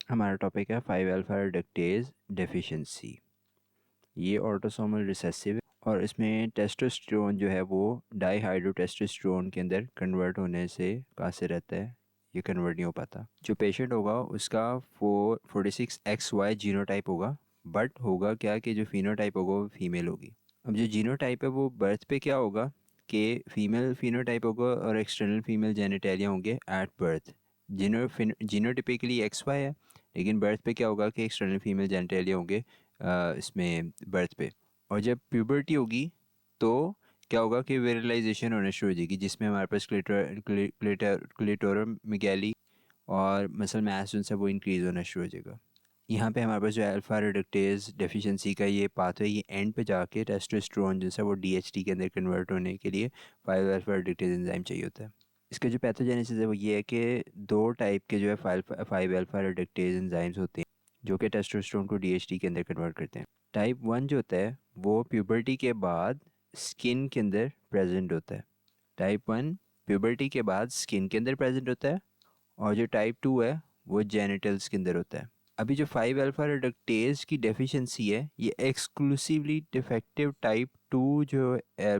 हमारा टॉपिक है 5 alpha reductase deficiency. ये ऑटोसोमल रिसेसिव है और इसमें टेस्टोस्टेरोन जो है वो डाईहाइड्रोटेस्टोस्टेरोन के अंदर कन्वर्ट होने से कासिर रहता है, ये कन्वर्ट नहीं हो पाता। जो पेशेंट होगा उसका 46XY जीनोटाइप होगा, बट होगा क्या कि जो फिनोटाइप होगा वो फीमेल होगी। अब जो जीनोटाइप है वो बर्थ पे क्या होगा कि फीमेल फिनोटाइप होगा और एक्सटर्नल फीमेल जेनिटेलिया होंगे एट बर्थ। जीनोटिपिकली XY है, लेकिन बर्थ पे क्या होगा कि एक्सटर्नल फीमेल जेनिटेलिया होंगे इसमें बर्थ पे। और जब प्यूबर्टी होगी तो क्या होगा कि विरलाइजेशन होना शुरू हो जाएगी, जिसमें हमारे पास क्लिटोरम मिगैली और मसल मास जो है वो इंक्रीज़ होना शुरू हो जाएगा। यहाँ पे हमारे पास जो अल्फा रिडक्टेज डेफिशिएंसी का ये पाथवे ये एंड पे जाके टेस्टोस्टेरोन जो है वो DHT के अंदर कन्वर्ट होने के लिए 5 अल्फा रिडक्टेज एंजाइम चाहिए होता है। इसका जो पैथोजेनेसिस है वो ये है कि दो टाइप के जो है 5 अल्फा रिडक्टेज एंजाइम्स होते हैं जो कि टेस्टोस्टेरोन को DHT के अंदर कन्वर्ट करते हैं। टाइप 1 जो होता है वो प्यूबर्टी के बाद स्किन के अंदर प्रेजेंट होता है। टाइप 1 प्यूबर्टी के बाद स्किन के अंदर प्रेजेंट होता है, और जो टाइप 2 है वो जेनिटल्स के अंदर होता है। अभी जो 5 अल्फा रिडक्टेज की डेफिशिएंसी है ये एक्सक्लूसिवली डिफेक्टिव टाइप 2 जो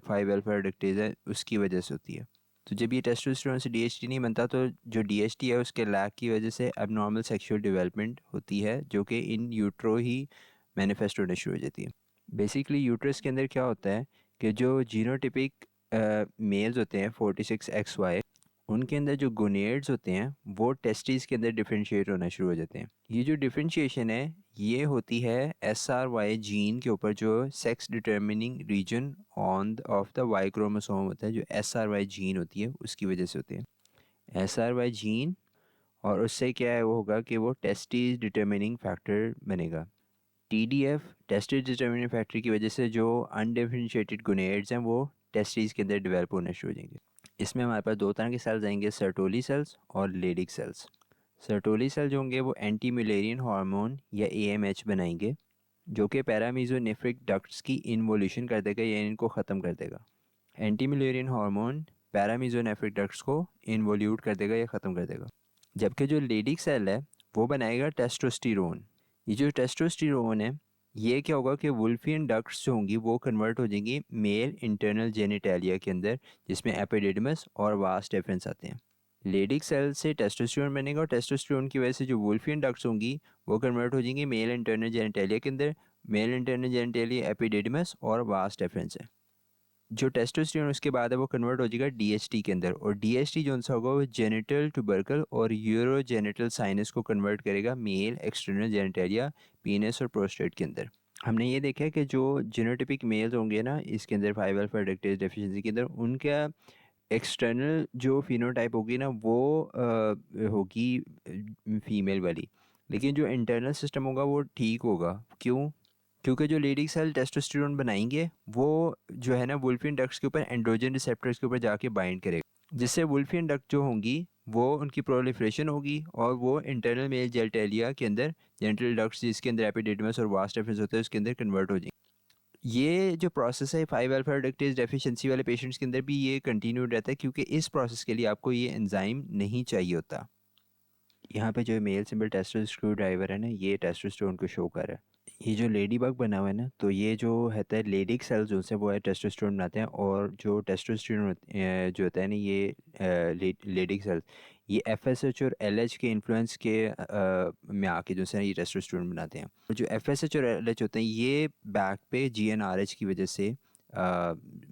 5 अल्फा रिडक्टेज है उसकी वजह से होती है। तो जब ये टेस्टोस्टेरोन से DHT नहीं बनता तो जो DHT है उसके लैक की वजह से एबनॉर्मल सेक्सुअल डेवलपमेंट होती है, जो कि इन यूट्रो ही मैनिफेस्ट होने शुरू हो जाती है। बेसिकली यूट्रस के अंदर क्या होता है कि जो जीनोटिपिक मेल्स होते हैं 46XY, उनके अंदर जो गोनेड्स होते हैं वो टेस्टिस के अंदर डिफरेंशिएट होना शुरू हो जाते हैं। ये जो डिफरेंशिएशन है ये होती है SRY जीन के ऊपर, जो sex determining region on of the Y chromosome होता है, जो SRY जीन होती है उसकी वजह से होती है SRY जीन। और उससे क्या है वो होगा कि वो टेस्टिस डिटर्मिनिंग फैक्टर बनेगा। TDF टेस्टिस डिटर्मिनिंग फैक्टर की वजह से जो अनडिफरेंशिएटेड गोनेड्स हैं वो टेस्टिस के अंदर डेवलप होना शुरू हो जाएंगे। इसमें हमारे पास दो तरह के सेल्स आएंगे, सर्टोली सेल्स और लेडिक सेल्स। सर्टोली सेल जो होंगे वो एंटी म्यूलेरियन हार्मोन या AMH बनाएंगे, जो कि पैरामीजोनेफ्रिक डक्ट्स की इन्वोल्यूशन कर देगा या इनको ख़त्म कर देगा। एंटी म्यूलेरियन हार्मोन पैरामीजोनेफ्रिक डक्ट्स को इन्वोल्यूट कर देगा या ख़त्म कर देगा। जबकि जो लेडिक सेल है वो बनाएगा टेस्टोस्टेरोन। ये जो टेस्टोस्टेरोन है ये क्या होगा कि वुल्फियन डक्ट्स जो होंगी वो कन्वर्ट हो जाएंगी मेल इंटरनल जेनिटेलिया के अंदर, जिसमें एपिडिडमस और वास डिफरेंस आते हैं। लेडिक सेल से टेस्टोस्टेरोन बनेगा और टेस्टोस्टेरोन की वजह से जो वुल्फियन डक्ट्स होंगी वो कन्वर्ट हो जाएंगी मेल इंटरनल जेनिटेलिया के अंदर। मेल इंटरनल जेनिटेलिया एपिडिडमस और वास डिफरेंस है। जो टेस्टोस्टेरोन उसके बाद है वो कन्वर्ट हो जाएगा DHT के अंदर, और DHT जो सा होगा वो जेनिटल ट्यूबरकल और यूरोजेनिटल साइनस को कन्वर्ट करेगा मेल एक्सटर्नल जेनिटेलिया, पीनस और प्रोस्टेट के अंदर। हमने ये देखा है कि जो जीनोटिपिक मेल्स होंगे ना इसके अंदर 5 अल्फा रिडक्टेज डेफिशिएंसी के अंदर, उनका एक्सटर्नल जो फिनोटाइप होगी ना वो होगी फीमेल वाली, लेकिन जो इंटरनल सिस्टम होगा वो ठीक होगा। क्यों? क्योंकि जो लेडी सेल टेस्टोस्टेरोन बनाएंगे वो जो है ना वुल्फियन डक्ट्स के ऊपर एंड्रोजन रिसेप्टर्स के ऊपर जाके बाइंड करेगा, जिससे वुल्फियन डक्ट जो होंगी वो उनकी प्रोलिफरेशन होगी और वो इंटरनल मेल जेनिटेलिया के अंदर जेनिटल डक्ट्स जिसके अंदर एपिडिडमस और वास डिफरेंस होता है उसके अंदर कन्वर्ट हो जाएंगे। ये जो प्रोसेस है 5 अल्फा रिडक्टेज डेफिशिएंसी वाले पेशेंट्स के अंदर भी ये कंटिन्यू रहता है, क्योंकि इस प्रोसेस के लिए आपको ये एंजाइम नहीं चाहिए होता। यहाँ पे जो male symbol testosterone screwdriver है ना ये टेस्टोस्टेरोन को शो कर रहा है। ये जो लेडी बग बना हुआ है ना तो ये जो होता है लेडिक सेल्स जो है वो है टेस्टोस्टेरोन बनाते हैं, और जो टेस्टोस्टेरोन जो होता है ना ये लेडिक सेल्स ये FSH और LH के इन्फ्लुएंस के में आके जो है ये टेस्टोस्टेरोन बनाते हैं। और जो FSH और LH होते हैं ये बैक पे GnRH की वजह से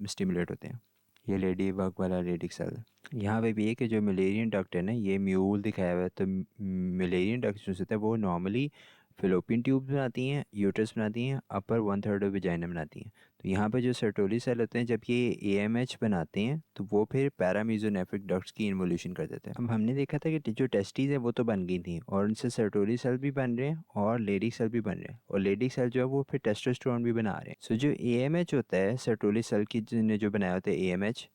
स्टिमुलेट होते हैं। ये लेडी बग वाला लेडिक सेल। यहाँ पे भी है कि जो मलेरियन डक्ट है ना ये म्यूल दिखाया हुआ है, तो मलेरियन डक्ट जो होता है वो नॉर्मली फिलोपियन ट्यूब्स बनाती हैं, यूट्रस बनाती हैं, अपर 1/3 ऑफ विजाइना बनाती हैं। तो यहाँ पे जो सर्टोली सेल होते हैं जब ये AMH बनाते हैं तो वो फिर पैरामीजोनेफ्रिक डक्ट्स की इन्वोल्यूशन कर देते हैं। अब हमने देखा था कि जो टेस्टीज है वो तो बन गई थी और उनसे सर्टोली सेल भी बन रहे हैं और लेडिक सेल भी बन रहे हैं, और लेडिक सेल जो है वो फिर टेस्टोस्टेरोन भी बना रहे हैं। सो जो AMH होता है सर्टोली सेल की ने जो बनाया होता है AMH,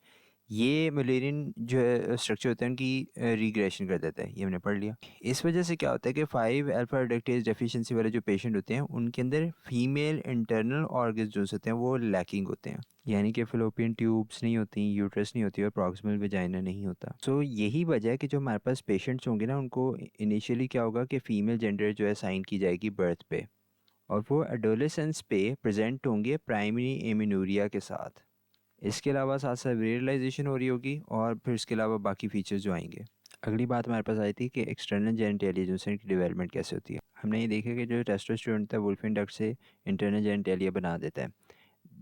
ये मुलेरियन जो है स्ट्रक्चर होता है उनकी रिग्रेशन कर देता है, ये हमने पढ़ लिया। इस वजह से क्या होता है कि 5 अल्फा रिडक्टेज डेफिशिएंसी वाले जो पेशेंट होते हैं उनके अंदर फीमेल इंटरनल ऑर्गन्स जो होते हैं वो लैकिंग होते हैं, यानी कि फिलोपियन ट्यूब्स नहीं होती, यूट्रस नहीं होती और प्रॉक्सिमल वेजाइना नहीं होता। सो यही वजह है कि जो हमारे पास पेशेंट्स होंगे ना उनको इनिशियली क्या होगा कि फ़ीमेल जेंडर जो है साइन की जाएगी बर्थ पे, और वो एडोलेसेंस पे प्रेजेंट होंगे प्राइमरी एमिनूरिया के साथ। इसके अलावा साथ साथ विजुअलाइजेशन हो रही होगी और फिर इसके अलावा बाकी फीचर्स जो आएंगे। अगली बात हमारे पास आई थी कि एक्सटर्नल जेनिटेलिया जो है की डेवलपमेंट कैसे होती है। हमने ये देखा कि जो टेस्टोस्टेरोन होता है वुल्फिन डक्ट से इंटरनल जेनिटेलिया बना देता है,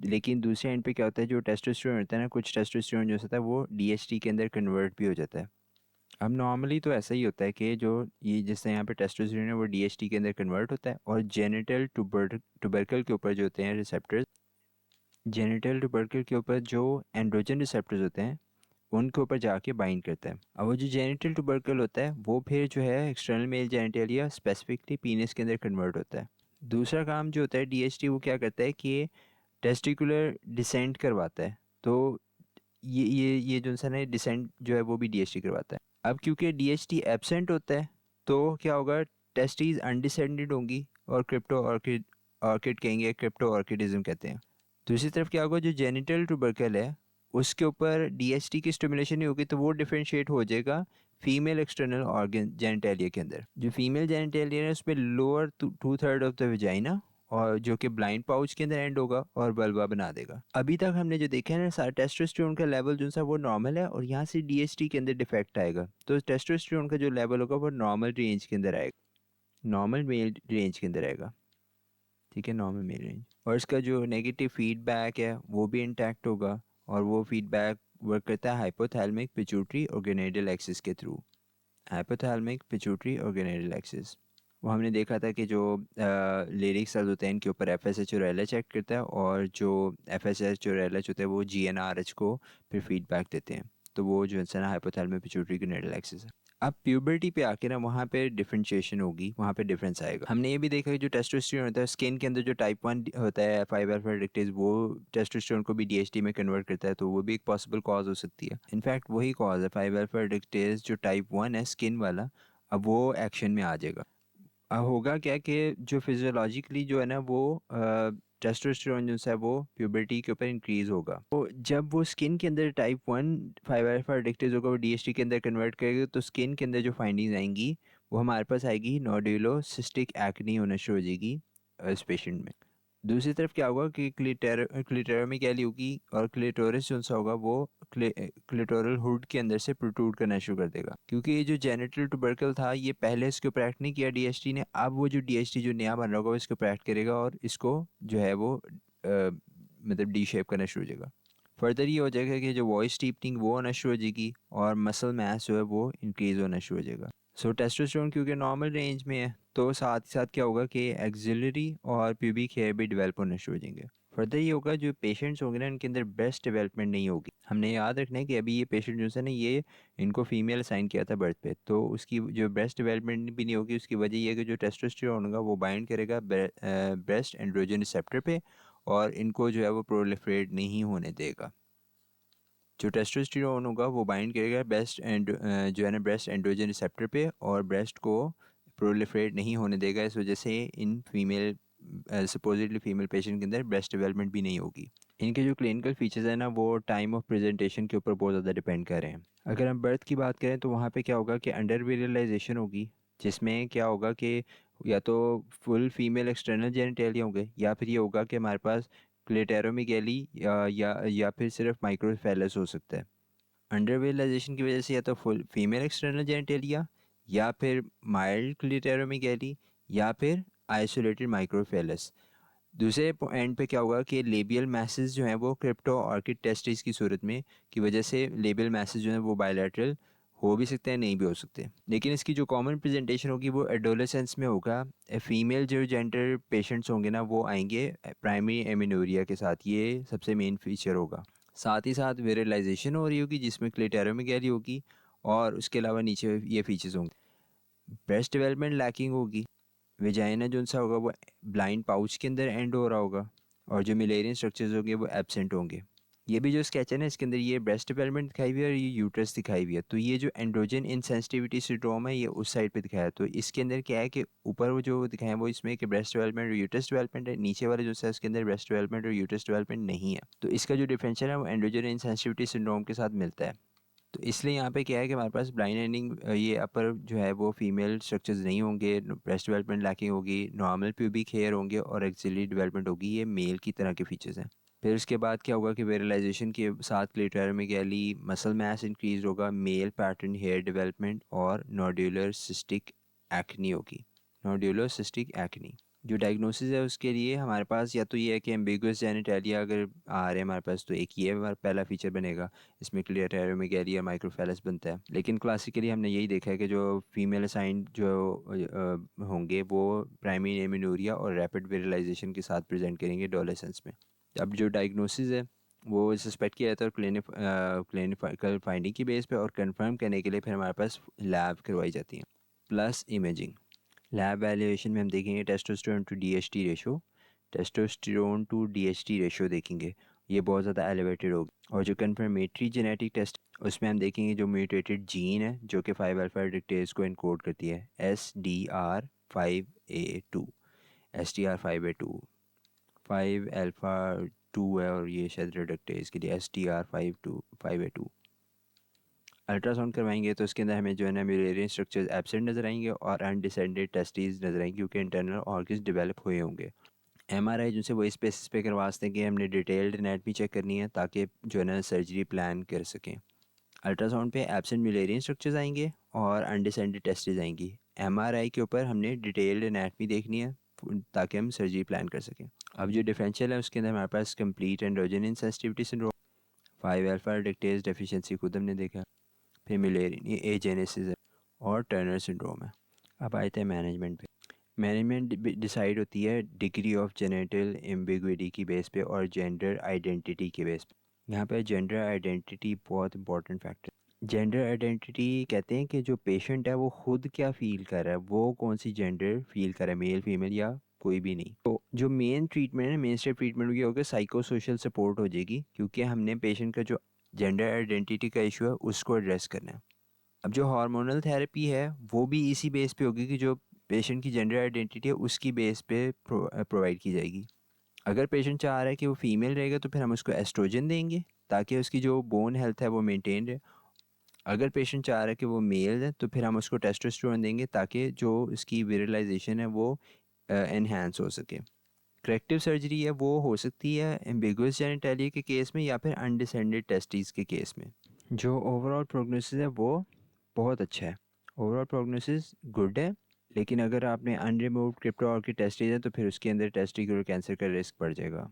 लेकिन दूसरे एंड पे क्या होता है जो टेस्टोस्टेरोन होता है ना, कुछ टेस्टोस्टेरोन जो होता है वो डीएचटी के अंदर कन्वर्ट भी हो जाता है। अब नॉर्मली तो ऐसा ही होता है कि जो ये जिससे यहाँ पे टेस्टोस्टेरोन है वो डीएचटी के अंदर कन्वर्ट होता है और जेनिटल टुबरकल के ऊपर जो होते हैं रिसेप्टर्स, जेनिटल ट्यूबरकल के ऊपर जो एंड्रोजन रिसेप्टर्स होते हैं उनके ऊपर जाके बाइंड करता है। अब वो जो जेनिटल ट्यूबरकल होता है वो फिर जो है external male genitalia specifically penis के अंदर कन्वर्ट होता है। दूसरा काम जो होता है डीएचटी वो क्या करता है कि टेस्टिकुलर डिसेंट करवाता है। तो ये जो इंसान है डिसेंट जो है वो भी डीएचटी करवाता है। अब क्योंकि डीएचटी एब्सेंट होता है तो क्या होगा, टेस्टीज अनडिसेंडेड होंगी और क्रिप्टो ऑर्किड ऑर्किड कहेंगे, क्रिप्टो ऑर्किडिज्म कहते हैं। दूसरी तरफ क्या होगा, जो जेनिटल ट्यूबरकल है उसके ऊपर डीएचटी की स्टिमुलेशन नहीं होगी तो वो डिफरेंशिएट हो जाएगा फीमेल एक्सटर्नल ऑर्गन जेनिटेलिया के अंदर। जो फीमेल जेनिटेलिया है उसमें लोअर 2/3 ऑफ द विजाइना और जो कि ब्लाइंड पाउच के अंदर एंड होगा और बल्बा बना देगा। अभी तक हमने जो देखा है ना सारा टेस्टोस्टेरोन का लेवल जो सा वो नॉर्मल है और यहाँ से डीएचटी के अंदर डिफेक्ट आएगा तो टेस्टोस्टेरोन का जो लेवल होगा वो नॉर्मल रेंज के अंदर आएगा, नॉर्मल मेल रेंज के अंदर आएगा। ठीक है, नॉर्मल मेल रेंज। और इसका जो नेगेटिव फीडबैक है वो भी इंटैक्ट होगा और वो फीडबैक वर्क करता है हाइपोथैलेमिक पिट्यूटरी और ग्रेनेडियल एक्सिस के थ्रू। हाइपोथैलेमिक पिट्यूटरी और ग्रेनेडियल एक्सिस, वो हमने देखा था कि जो लिरिक सेल्स होते हैं इनके ऊपर एफ एस एच और एल एच एक्ट करता है और जो एफ एस एच और एल एच होते हैं वो जी एन आर एच को फिर फीडबैक देते हैं। तो वो जो है ना हाइपोथैलेमिक पिट्यूटरी ग्रेनेडियल एक्सिस है। अब प्यूबर्टी पे आके ना वहाँ पे डिफरेंशिएशन होगी, वहाँ पे डिफरेंस आएगा। हमने ये भी देखा कि जो टेस्टोस्टेरोन होता है स्किन के अंदर जो टाइप 1 होता है 5 अल्फा रिडक्टेज वो टेस्टोस्टेरोन को भी डीएचटी में कन्वर्ट करता है, तो वो भी एक पॉसिबल कॉज हो सकती है। इनफैक्ट वही कॉज है 5 अल्फा रिडक्टेज जो टाइप 1 है स्किन वाला, अब वो एक्शन में आ जाएगा। होगा क्या कि जो फिजियोलॉजिकली जो है ना वो टेस्टोस्टेरोन जो है वो प्यूबर्टी के ऊपर इंक्रीज होगा। तो जब वो स्किन के अंदर टाइप 1 5 अल्फा एडिक्टेज होगा वो डीएचटी के अंदर कन्वर्ट करेगा तो स्किन के अंदर जो फाइंडिंग्स आएंगी वो हमारे पास आएगी नोड्यूलो सिस्टिक एक्नी होना शुरू हो जाएगी इस पेशेंट में। दूसरी तरफ क्या होगा कि क्लिटोरमी होगी और क्लिटोरिस जो सा होगा वो क्लिटोरल हुड के अंदर से प्रोट्रूड करना शुरू कर देगा। क्योंकि ये जो जेनिटल ट्यूबरकल था ये पहले इसके ऊपर एक्ट नहीं किया डीएचटी ने, अब वो जो डीएचटी जो नया बन रहा होगा वो इसके ऊपर एक्ट करेगा और इसको जो है वो मतलब डी शेप करना शुरू हो जाएगा। फर्दर ये हो जाएगा कि जो वॉइस डीपनिंग वो होना शुरू हो जाएगी और मसल मास जो है वो इंक्रीज होना शुरू हो जाएगा। सो टेस्टोस्टेरोन क्योंकि नॉर्मल रेंज में है तो साथ ही साथ क्या होगा कि एक्सिलरी और प्यूबिक हेयर भी डेवलप होना शुरू हो जाएंगे। फर्दर ये होगा जो पेशेंट्स होंगे ना इनके अंदर ब्रेस्ट डेवलपमेंट नहीं होगी। हमने याद रखना है कि अभी ये पेशेंट जो है ना ये इनको फीमेल असाइन किया था बर्थ पे, तो उसकी जो ब्रेस्ट डेवलपमेंट भी नहीं होगी। उसकी वजह ये है कि जो टेस्टोस्टेरोन होगा वो बाइंड करेगा ब्रेस्ट एंड्रोजन रिसेप्टर पे और इनको जो है वो प्रोलिफरेट नहीं होने देगा। जो टेस्टोस्टेरोन होगा वो बाइंड करेगा ब्रेस्ट एंड जो है ना ब्रेस्ट एंड्रोजन रिसेप्टर पे और ब्रेस्ट को प्रोलिफरेट नहीं होने देगा। इस वजह से in female supposedly female patient के अंदर ब्रेस्ट डेवलपमेंट भी नहीं होगी। इनके जो क्लिनिकल फीचर्स हैं ना वो टाइम ऑफ प्रेजेंटेशन के ऊपर बहुत ज़्यादा डिपेंड कर रहे हैं। अगर हम बर्थ की बात करें तो वहाँ पे क्या होगा कि अंडर विजुअलाइजेशन होगी, जिसमें क्या होगा कि या तो फुल फीमेल एक्सटर्नल जेनिटेलिया होंगे या फिर ये होगा कि हमारे पास क्लेटेरोमेगैली या फिर सिर्फ माइक्रोफेलस हो सकता है। अंडर विजुअलाइजेशन की वजह से या तो फुल फीमेल एक्सटर्नल जेनिटेलिया या फिर माइल्ड क्लेटेरोमेगैली या फिर आइसोलेटेड माइक्रोफेलस। दूसरे एंड पे क्या होगा कि लेबियल मैसेज जो हैं वो क्रिप्टो ऑर्किड टेस्टिस की सूरत में की वजह से लेबियल मैसेज जो है वो बायलैटरल हो भी सकते हैं नहीं भी हो सकते। लेकिन इसकी जो कॉमन प्रेजेंटेशन होगी वो एडोलेसेंस में होगा। फीमेल जो जेंडर पेशेंट्स होंगे ना वो आएंगे प्राइमरी एमिनोरिया के साथ, ये सबसे मेन फीचर होगा। साथ ही साथ विरलाइजेशन हो रही होगी जिसमें क्लेटेरोमेगैली होगी और उसके अलावा नीचे ये फीचर्स होंगे। ब्रेस्ट डेवलपमेंट लैकिंग होगी, वेजाइना जो सा होगा वो ब्लाइंड पाउच के अंदर एंड हो रहा होगा और जो मिलेरियन स्ट्रक्चर्स होंगे वो एब्सेंट होंगे। ये भी जो स्केच है ना, इसके अंदर ये ब्रेस्ट डेवलपमेंट दिखाई हुई है और ये यूट्रस दिखाई हुई है। तो ये जो एंड्रोजन इनसेंसिटिविटी सिंड्रोम है ये उस साइड पे दिखाया है। तो इसके अंदर क्या है कि ऊपर वो जो दिखाए हैं वो इसमें कि ब्रेस्ट डेवलपमेंट और यूट्रस डेवलपमेंट है, नीचे वाले जो है उसके अंदर ब्रेस्ट डेवलपमेंट और यूट्रस डेवलपमेंट नहीं है। तो इसका जो डिफरेंशियल है वो एंड्रोजन इनसेंसिटिविटी सिंड्रोम के साथ मिलता है। तो इसलिए यहाँ पे क्या है कि हमारे पास ब्लाइंड एंडिंग ये अपर जो है वो फीमेल स्ट्रक्चर्स नहीं होंगे, ब्रेस्ट डेवलपमेंट लैकिंग होगी, नॉर्मल प्यूबिक हेयर होंगे और एक्सिलरी डेवलपमेंट होगी। ये मेल की तरह के फीचर्स हैं। फिर उसके बाद क्या होगा कि विरलाइजेशन के साथ क्लिटोरमेगाली मसल मास इंक्रीज होगा, मेल पैटर्न हेयर डेवलपमेंट और नोड्यूलर सिस्टिक एक्नी होगी। नोड्यूलर सिस्टिक एक्नी जो डायग्नोसिस है उसके लिए हमारे पास या तो ये है कि एम्बिगुअस जेनिटालिया अगर आ रहे हैं हमारे पास, तो एक ये हमारा पहला फीचर बनेगा, इसमें क्लिटोरमेगाली और माइक्रोफेलस बनता है। लेकिन क्लासिकली हमने यही देखा है कि जो फीमेल असाइंड जो होंगे वो प्राइमरी एमिनोरिया और रैपिड विरलाइजेशन के साथ प्रेजेंट करेंगे एडोलेसेंस में। अब जो डायग्नोसिस है वो सस्पेक्ट किया जाता है और क्लिनिकल फाइंडिंग की बेस पे और कंफर्म करने के लिए फिर हमारे पास लैब करवाई जाती हैं प्लस इमेजिंग। लैब वैल्यूएशन में हम देखेंगे testosterone to DHT ratio, testosterone to DHT ratio देखेंगे, ये बहुत ज़्यादा एलिवेटेड होगी। और जो कन्फर्मेटरी जेनेटिक टेस्ट उसमें हम देखेंगे जो म्यूटेटेड जीन है जो कि 5 अल्फा रिडक्टेज को इनकोड करती है, SDR5A2, SDR5A2 5 अल्फ़ा 2 है और ये शायद रिडक्टेज के लिए SDR5A2। अल्ट्रासाउंड करवाएंगे तो इसके अंदर हमें जो है ना म्यूरेरियन स्ट्रक्चर्स एब्सेंट नज़र आएंगे और अनडिसेंडेड टेस्टिस नज़र आएंगे क्योंकि इंटरनल ऑर्गन्स डेवलप हुए होंगे। MRI जिनसे वो इस बेसिस पे करवा सकते हैं कि हमने डिटेल्ड एनाटमी चेक करनी है ताकि जो है ना सर्जरी प्लान कर सकें। अल्ट्रासाउंड पे एब्सेंट म्यूरेरियन स्ट्रक्चर्स आएंगे और अनडिसेंडेड टेस्टिस आएंगी। MRI के ऊपर हमने डिटेल्ड एनाटमी देखनी है ताकि हम सर्जरी प्लान कर सकें। अब जो डिफरेंशियल है उसके अंदर हमारे पास complete androgen insensitivity syndrome, 5 alpha reductase deficiency खुद हमने देखा, फिर मिलेरियन ये एजेनेसिस है और टर्नर सिंड्रोम है। अब आते हैं मैनेजमेंट पे। मैनेजमेंट डिसाइड होती है डिग्री ऑफ जेनेटल एम्बिग्विटी की बेस पे और जेंडर आइडेंटिटी के बेस पे। यहाँ पे जेंडर आइडेंटिटी बहुत इंपॉर्टेंट फैक्टर। जेंडर आइडेंटिटी कहते हैं कि जो पेशेंट है वो खुद क्या फ़ील कर रहा है, वो कौन सी जेंडर फील कर रहा है, मेल फीमेल या कोई भी नहीं। तो जो मेन ट्रीटमेंट है, मेन स्टेप ट्रीटमेंट ये होगा साइको सोशल सपोर्ट हो जाएगी क्योंकि हमने पेशेंट का जो जेंडर आइडेंटिटी का इशू है उसको एड्रेस करना है। अब जो हार्मोनल थेरेपी है वो भी इसी बेस पे होगी कि जो पेशेंट की जेंडर आइडेंटिटी है उसकी बेस पे प्रोवाइड की जाएगी। अगर पेशेंट चाह रहा है कि वो फीमेल रहेगा तो फिर हम उसको एस्ट्रोजन देंगे ताकि उसकी जो बोन हेल्थ है वो मेंटेन रहे। अगर पेशेंट चाह रहा है कि वो मेल है तो फिर हम उसको टेस्टोस्टेरोन देंगे ताकि जो इसकी विरलाइजेशन है वो एनहेंस हो सके। करेक्टिव सर्जरी है वो हो सकती है एम्बिगुअस जेनिटैलिया के केस में या फिर अनडिसेंडेड टेस्टिस के केस में। जो ओवरऑल प्रोग्नोसिस है वो बहुत अच्छा है, ओवरऑल प्रोग्नोसिस गुड है। लेकिन अगर आपने अनरिमूव्ड क्रिप्टो ऑर्किड टेस्टिस है तो फिर उसके अंदर टेस्टिकुलर कैंसर का रिस्क बढ़ जाएगा।